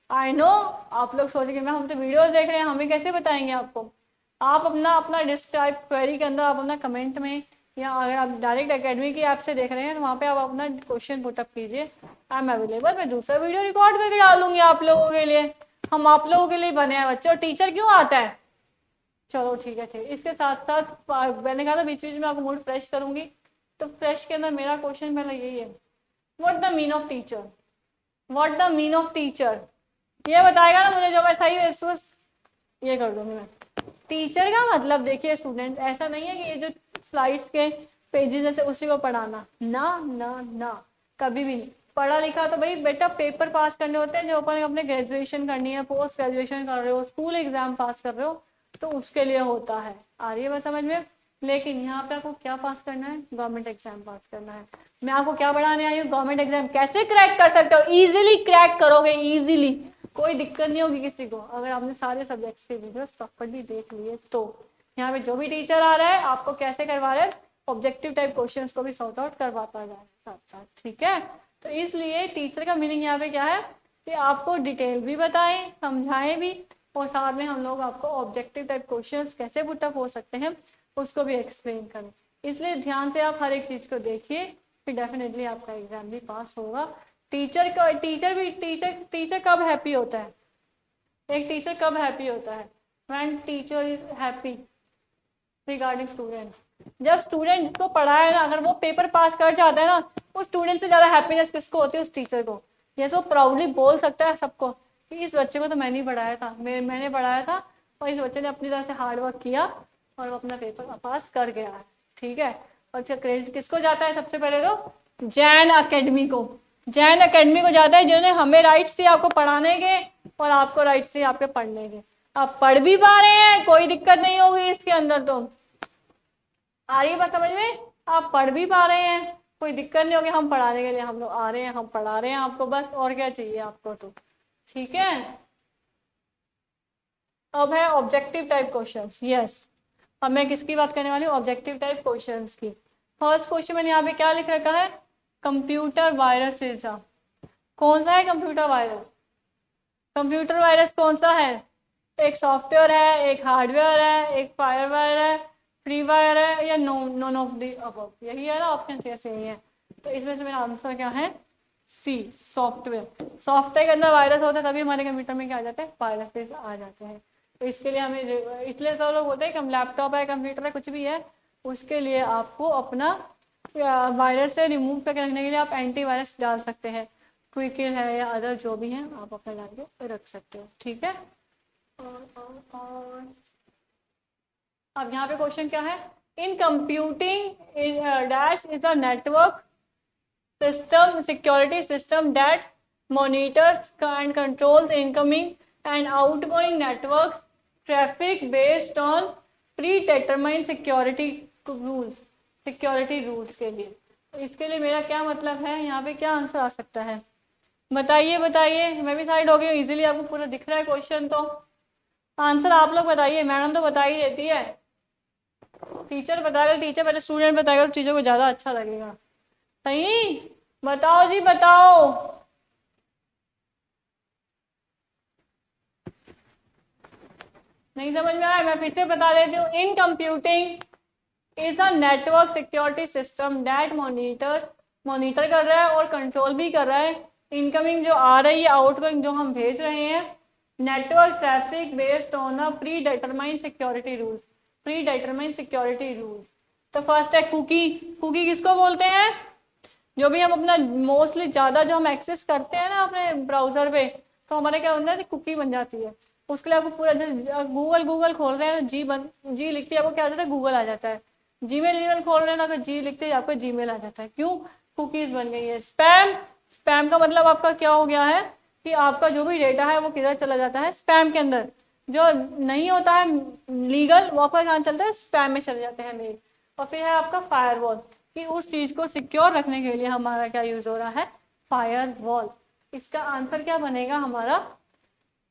Speaker 1: आई नो आप लोग सोचेंगे मैम हम तो वीडियोस देख रहे हैं, हमें कैसे बताएंगे आपको, आप अपना अपना डिस्क्राइब क्वेरी के अंदर आप अपना कमेंट में, या अगर आप डायरेक्ट एकेडमी की ऐप से देख रहे हैं तो वहाँ पे आप अपना क्वेश्चन पुटअप कीजिए, आई एम अवेलेबल, मैं दूसरा वीडियो रिकॉर्ड करके डाल दूंगी आप लोगों के लिए, हम आप लोगों के लिए बने हैं बच्चों, टीचर क्यों आता है। चलो ठीक है, ठीक, इसके साथ साथ मैंने कहा था बीच बीच में आपको मूड फ्रेश करूंगी, तो फ्रेश के अंदर मेरा क्वेश्चन पहले यही है, what the mean of teacher, what the mean of teacher, ये बताएगा ना मुझे, जो मैं सही ये कर दूंगी मैं। टीचर का मतलब देखिए स्टूडेंट, ऐसा नहीं है कि ये जो स्लाइड्स के पेजेस जैसे उसी को पढ़ाना, ना ना ना, कभी भी नहीं। पढ़ा लिखा तो भाई बेटा पेपर पास करने होते हैं, जो अपन अपने ग्रेजुएशन करनी है, पोस्ट ग्रेजुएशन कर रहे हो, स्कूल एग्जाम पास कर रहे हो, तो उसके लिए होता है, आ रही है बात समझ में। लेकिन यहाँ पे आपको क्या पास करना है, गवर्नमेंट एग्जाम पास करना है। मैं आपको क्या पढ़ाने आई हूँ, गवर्नमेंट एग्जाम कैसे क्रैक कर सकते हो, इजीली क्रैक करोगे, इजीली, कोई दिक्कत नहीं होगी किसी को, अगर आपने सारे सब्जेक्ट्स के वीडियोस प्रॉपर्ली देख लिए तो। यहाँ पे जो भी टीचर आ रहा है आपको कैसे करवा रहा है, ऑब्जेक्टिव टाइप क्वेश्चंस को भी सॉर्ट आउट करवाता जाए साथ साथ, ठीक है। तो इसलिए टीचर का मीनिंग यहाँ पे क्या है कि आपको डिटेल भी बताएं, समझाएं भी, और साथ में हम लोग आपको ऑब्जेक्टिव टाइप क्वेश्चंस कैसे पुटअप हो सकते हैं उसको भी एक्सप्लेन करें। इसलिए ध्यान से आप हर एक चीज़ को देखिए, फिर डेफिनेटली आपका एग्जाम भी पास होगा। टीचर कब हैप्पी होता है? एक टीचर कब हैप्पी होता है? When teacher is happy regarding student. जब स्टूडेंट जिसको पढ़ाया ना अगर वो पेपर पास कर जाता है ना, उस स्टूडेंट से ज़्यादा हैप्पीनेस किसको होती है? उस टीचर को। जैसे वो प्राउडली बोल सकता है सबको कि इस बच्चे को तो मैंने ही पढ़ाया था, मैंने पढ़ाया था और इस बच्चे ने अपनी तरह से हार्ड वर्क किया और वो अपना पेपर पास कर गया है। ठीक है, और इसका क्रेडिट किसको जाता है? सबसे पहले तो जैन अकेडमी को। जैन अकेडमी को जाता है जिन्होंने हमें राइट्स दिए आपको पढ़ाने के और आपको राइट्स दिए आपके पढ़ने के। आप पढ़ भी पा रहे हैं, कोई दिक्कत नहीं होगी इसके अंदर। तो आ रही है बात समझ में? आप पढ़ भी पा रहे हैं, कोई दिक्कत नहीं होगी। हम पढ़ाने के लिए हम लोग आ रहे हैं, हम पढ़ा रहे हैं आपको, बस और क्या चाहिए आपको। तो ठीक है, अब है ऑब्जेक्टिव टाइप क्वेश्चंस। यस, अब मैं किसकी बात करने वाली हूँ? ऑब्जेक्टिव टाइप क्वेश्चंस की। फर्स्ट क्वेश्चन मैंने यहाँ पे क्या लिख रखा है? Computer virus. कौन सा है कंप्यूटर वायरस? कंप्यूटर वायरस कौन सा है? एक सॉफ्टवेयर है, एक हार्डवेयर है, एक फायरवेयर है, फ्रीवायर है, या नॉन ऑफ द अबव? यही है ना ऑप्शन? यही है। तो इसमें से मेरा आंसर क्या है? सी, सॉफ्टवेयर। सॉफ्टवेयर के अंदर वायरस होता है तभी हमारे कंप्यूटर में क्या आ जाते हैं? वायरसेस आ जाते हैं। तो इसके लिए हमें, इसलिए सब लोग बोलते हैं कि हम लैपटॉप है, कंप्यूटर है, कुछ भी है, उसके लिए आपको अपना वायरस से रिमूव करके रखने के लिए आप एंटीवायरस डाल सकते हैं। क्विकिल है या अदर जो भी हैं आप अपना डाल के रख सकते हो। ठीक है, और अब यहाँ पे क्वेश्चन क्या है? In computing dash is a network system security system that monitors and controls incoming and outgoing networks traffic based on predetermined security rules के लिए। तो इसके लिए मेरा क्या मतलब है? यहाँ पे क्या आंसर आ सकता है? बताइए बताइए। मैं भी साइड हो गई हूँ, इजीली आपको पूरा दिख रहा है क्वेश्चन। तो आंसर आप लोग बताइए, मैडम तो बता ही देती है। टीचर बताएगा, टीचर पहले स्टूडेंट बताएगा तो टीचर को ज़्यादा अच्छा लगेगा। सही, बताओ जी बताओ। नहीं समझ में आया? मैं फिर से बता देती हूँ। In computing is a network security system that monitor कर रहा है और कंट्रोल भी कर रहा है इनकमिंग जो आ रही है, आउटगोइंग जो हम भेज रहे हैं, network traffic based on a pre determined security rules. Pre determined security rules. तो फर्स्ट है कुकी। कुकी किसको बोलते हैं? जो भी हम अपना मोस्टली ज़्यादा जो हम एक्सेस करते हैं ना अपने ब्राउजर पे, तो हमारे क्या होता है? कुकी बन जाती है। उसके लिए आपको पूरा गूगल खोल रहे हैं, जी लिखते ही आपको क्या आ जाता है? गूगल आ जाता है। जीमेल खोल रहे हैं ना, तो जी लिखते ही आपको जीमेल आ जाता है। क्यों? कुकीज बन गई है। स्पैम का मतलब आपका क्या हो गया है कि आपका जो भी डेटा है वो किधर चला जाता है? स्पैम के अंदर। जो नहीं होता है लीगल वो आपका कहाँ चलता है? स्पैम में चले जाते हैं मेल। और फिर है आपका फायरवॉल, कि उस चीज को सिक्योर रखने के लिए हमारा क्या यूज हो रहा है? फायरवॉल। इसका आंसर क्या बनेगा हमारा?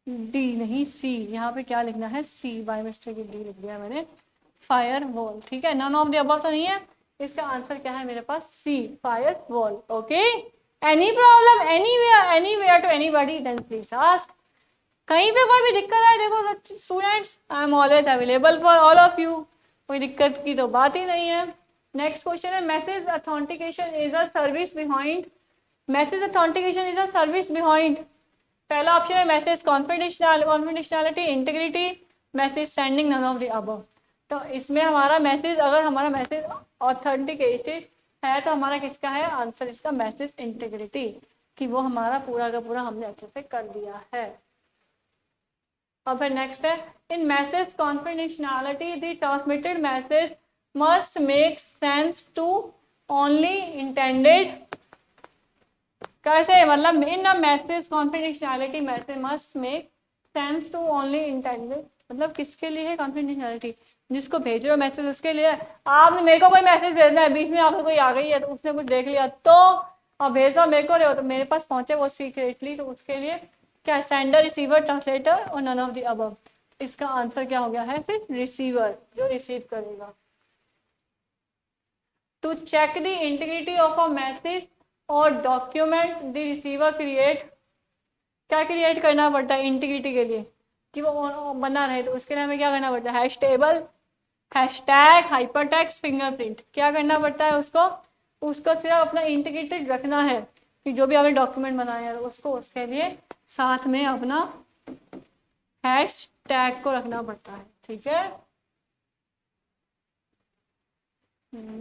Speaker 1: डी, नहीं सी। यहाँ पे क्या लिखना है? सी, बाय मिस्टेक डी लिख दिया मैंने। फायरवॉल। ठीक है, नन ऑफ द अबव तो नहीं है। इसका आंसर क्या है मेरे पास? C, firewall. Okay, any problem anywhere to anybody then please ask. कहीं पे कोई भी दिक्कत है, देखो students, I am always available for all of you. कोई दिक्कत की तो बात ही नहीं है। नेक्स्ट क्वेश्चन है message authentication is a service behind. Message authentication is a service behind. पहला ऑप्शन है message confidentiality, integrity, message sending, none of the above. तो इसमें हमारा मैसेज, अगर हमारा मैसेज ऑथेंटिकेटेड है तो हमारा किसका है आंसर? इसका मैसेज इंटीग्रिटी, कि वो हमारा पूरा का पूरा हमने अच्छे से कर दिया है। अब फिर नेक्स्ट है in message confidentiality the transmitted message must make sense to only intended। कैसे? मतलब in a message confidentiality message must make sense to only intended. मतलब किसके लिए है कॉन्फिडेंशियलिटी? जिसको भेज रहे हो मैसेज उसके लिए। आपने मेरे को कोई मैसेज भेजना है, बीच में आपको कोई आ गई है तो उसने कुछ देख लिया तो अब भेजना मेरे को रहे हो तो मेरे पास पहुंचे वो सीक्रेटली, तो उसके लिए क्या? सेंडर, रिसीवर, ट्रांसलेटर और नन ऑफ द अबव। इसका आंसर क्या हो गया है फिर? रिसीवर, जो रिसीव करेगा। To check the integrity of a message or document, the receiver create, क्या क्रिएट करना पड़ता है इंटीग्रिटी के लिए? कि वो बना रहे, तो उसके लिए हमें क्या करना पड़ता है, hash table, hashtag, hypertext, fingerprint, क्या करना पड़ता है उसको, उसको सिर्फ अपना इंटीग्रेटेड रखना है कि जो भी आपने डॉक्यूमेंट बनाया है उसको, उसके लिए साथ में अपना हैश टैग को रखना पड़ता है, ठीक है।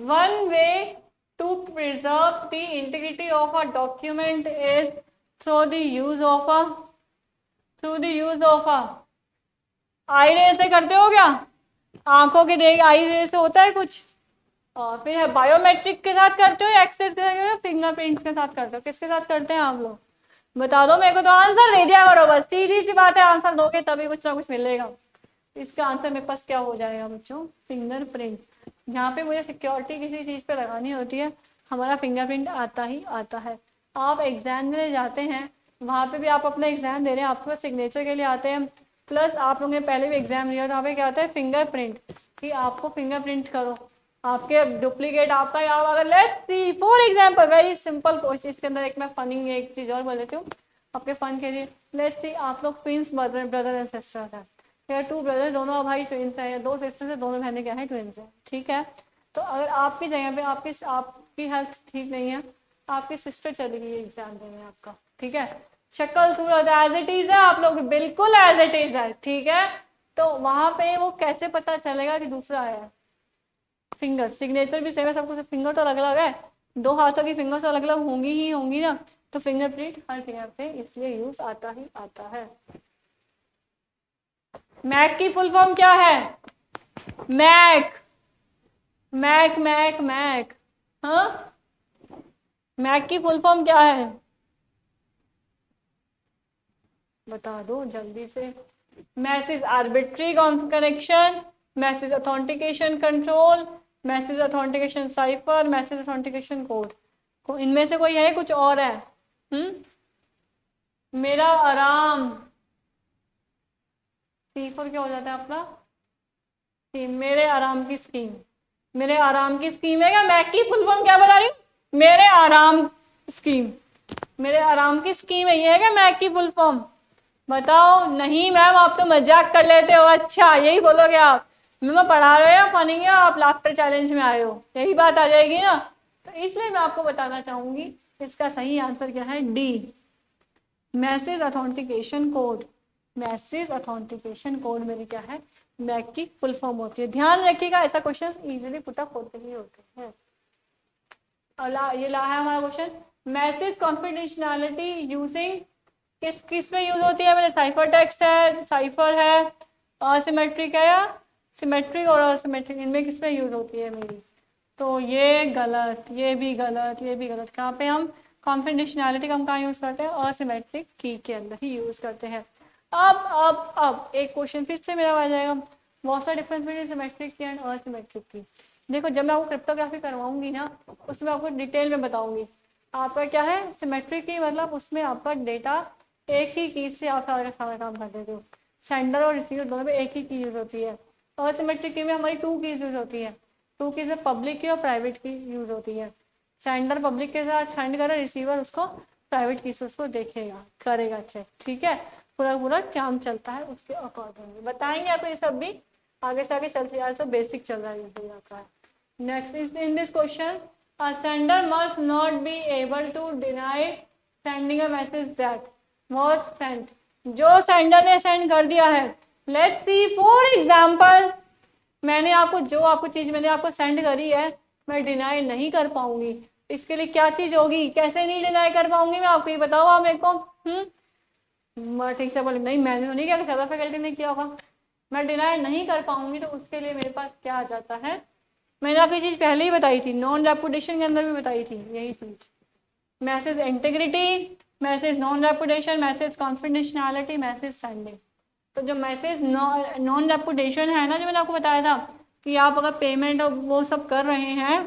Speaker 1: One way to preserve the integrity of a document is through the use of a array से करते हो क्या, आंखों के देख आई रे से होता है कुछ, और फिर है बायोमेट्रिक के साथ करते हो, एक्सेस के साथ, फिंगरप्रिंट्स के साथ करते हो, किसके साथ करते हैं आप लोग, बता दो मेरे को, तो आंसर दे दिया करो बस, सीधी सी बात है, आंसर दोगे तभी कुछ ना कुछ मिलेगा। इसका आंसर मेरे पास क्या हो जाएगा बच्चों, फिंगरप्रिंट। जहाँ पे मुझे सिक्योरिटी किसी चीज़ पे लगानी होती है, हमारा फिंगरप्रिंट आता ही आता है। आप एग्जाम में जाते हैं, वहाँ पे भी आप अपना एग्जाम दे रहे हैं, आपके पास सिग्नेचर के लिए आते हैं, प्लस आप लोगों ने पहले भी एग्जाम दिया, तो वहाँ पे क्या आता है, फिंगरप्रिंट, कि आपको फिंगरप्रिंट करो, आपके डुप्लीकेट आपका यहाँ, अगर let's see for example very simple question, इसके अंदर एक मैं फनी एक चीज और बोल देती हूँ आपके फन के लिए। लेट्स सी आप लोग ट्विंस ब्रदर एंड सिस्टर है, या टू ब्रदर, दोनों भाई ट्विंस है, या दो सिस्टर्स है, दोनों बहनें क्या है, ट्विंस है, ठीक है। तो अगर आपकी जगह पे आपकी हेल्थ ठीक नहीं है, आपकी सिस्टर चली गई एग्जाम देने आपका, ठीक है, शक्ल सूरत एज इट इज है, आप लोग बिल्कुल एज इट इज है, ठीक है, तो वहां पे वो कैसे पता चलेगा कि दूसरा है, फिंगर, सिग्नेचर भी सेम है सबको, फिंगर तो अलग अलग है, दो हाथों की फिंगर तो अलग अलग होंगी ही होंगी ना, तो फिंगरप्रिंट हर फिंगर पे इसलिए यूज आता ही आता है। मैक की फुल फॉर्म क्या है, मैक, मैक मैक मैक, हाँ, मैक की फुल फॉर्म क्या है, बता दो जल्दी से। Message arbitrary connection, message authentication control, message authentication cipher, message authentication code, इनमें से कोई है, कुछ और है, मेरा आराम, साइफर क्या हो जाता है अपना, मेरे आराम की स्कीम, मेरे आराम की स्कीम है क्या, मैक की फुल फॉर्म क्या बता रही हूँ, मेरे आराम स्कीम, मेरे आराम की स्कीम है, ये है क्या मैक की फुल फॉर्म, बताओ। नहीं मैम, आप तो मजाक कर लेते हो, अच्छा यही बोलोगे आप, मैं पढ़ा रहे हो फनी है, आप लाफ्टर चैलेंज में आए हो, यही बात आ जाएगी ना, तो इसलिए मैं आपको बताना चाहूंगी इसका सही आंसर क्या है, D, message authentication code, message authentication code मेरी क्या है, मैक की फुल फॉर्म होती है, ध्यान रखिएगा, ऐसा क्वेश्चन इजीली पुटअप होते ही होते हैं। और ये ला है हमारा क्वेश्चन, मैसेज कॉन्फिडेंशियलिटी यूजिंग, किस में यूज होती है, मेरे साइफर टेक्स्ट है, साइफर है, असिमेट्रिक है, या सिमेट्रिक और असिमेट्रिक, इनमें किस में यूज होती है मेरी, तो ये गलत, ये भी गलत, ये भी गलत, कहाँ पे हम कॉन्फिडेंशियलिटी का हम कहाँ यूज करते हैं, असिमेट्रिक की के अंदर ही यूज करते हैं। अब एक क्वेश्चन फिर से मेरा आ जाएगा, बहुत सा डिफरेंस बिटवीन सिमेट्रिक की एंड असिमेट्रिक की। देखो जब मैं आपको क्रिप्टोग्राफी करवाऊंगी ना, उसमें आपको डिटेल में बताऊंगी, आपका क्या है सिमेट्रिक की, मतलब उसमें आपका डेटा एक ही की से आप सारा काम कर देते हो, सेंडर और रिसीवर दोनों पे एक ही की यूज होती है। असिमेट्रिक की में हमारी टू कीज यूज होती है, टू कीज में पब्लिक की और प्राइवेट की यूज होती है, सेंडर पब्लिक के साथ सेंड करे, रिसीवर उसको प्राइवेट की से उसको देखेगा, करेगा चेक, ठीक है, पूरा पूरा काम चलता है उसके अकॉर्डिंग, बताएंगे आपको ये सब भी आगे से आगे चलते यार, सब बेसिक चल रहा है ये आपका। Next is in this question, a sender must not be able to deny sending a message that was sent, जो सेंडर ने सेंड कर दिया है, लेट्स सी फॉर एग्जांपल, मैंने आपको जो आपको चीज मैंने आपको सेंड करी है, मैं डिनाई नहीं कर पाऊंगी, इसके लिए क्या चीज होगी, कैसे नहीं डिनाई कर पाऊंगी मैं आपको, ये बताओ आप मेरे को, ठीक से बोले नहीं मैंने तो नहीं किया, ज्यादा फैकल्टी ने किया होगा, मैं डिनाई नहीं कर पाऊंगी, तो उसके लिए मेरे पास क्या आ जाता है, मैंने आपकी चीज पहले ही बताई थी, नॉन रेपुटेशन के अंदर भी बताई थी यही चीज, message integrity, message non reputation, message confidentiality, message sending. तो जो मैसेज नॉन रेपुटेशन है ना, जो मैंने आपको बताया था कि आप अगर पेमेंट और वो सब कर रहे हैं,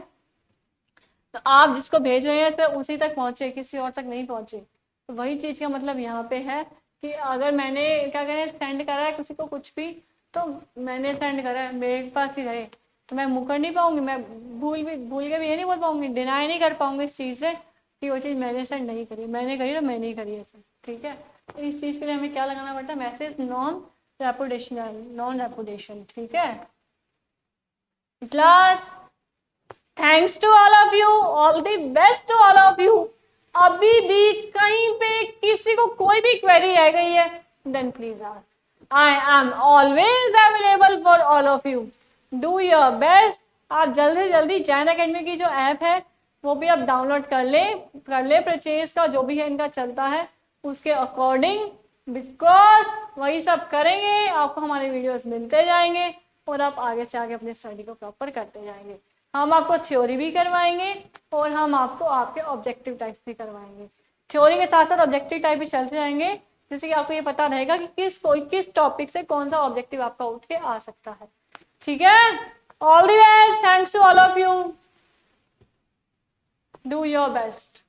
Speaker 1: तो आप जिसको भेज रहे हैं तो उसी तक पहुंचे, किसी और तक नहीं पहुंचे, तो वही चीज का मतलब यहाँ पे है कि अगर मैंने क्या करें सेंड करा है किसी को कुछ भी, तो मैंने सेंड करा है मेरे पास ही रहे, तो मैं मुकर नहीं पाऊंगी, मैं भूल के भी ये नहीं बोल पाऊंगी, डिनाई नहीं कर पाऊंगी इस चीज़ से कि वो चीज़ मैंने सेंड नहीं करी, मैंने करी तो मैंने ही करी है, ठीक है। तो इस चीज़ के लिए हमें क्या लगाना पड़ता है, message non reputational, non reputation, ठीक है class. Thanks to all of you, all the best to all of you. अभी भी कहीं पे किसी को कोई भी क्वेरी रह गई है, then please ask, I am always available for all of you, do your best. आप जल्दी से जल्दी जैन अकेडमी की जो ऐप है वो भी आप डाउनलोड कर ले परचेज का जो भी है इनका चलता है उसके अकॉर्डिंग, बिकॉज वही सब करेंगे आपको हमारे वीडियोस मिलते जाएंगे और आप आगे से आगे अपनी स्टडी को प्रॉपर करते जाएंगे। हम आपको थ्योरी भी करवाएंगे और हम आपको आपके ऑब्जेक्टिव टाइप भी करवाएंगे। थ्योरी के साथ साथ ऑब्जेक्टिव टाइप भी चलते जाएंगे, जैसे कि आपको ये पता रहेगा कि किस टॉपिक से कौन सा ऑब्जेक्टिव आपका उठ के आ सकता है, ठीक है। All the best, thanks to all of you, do your best.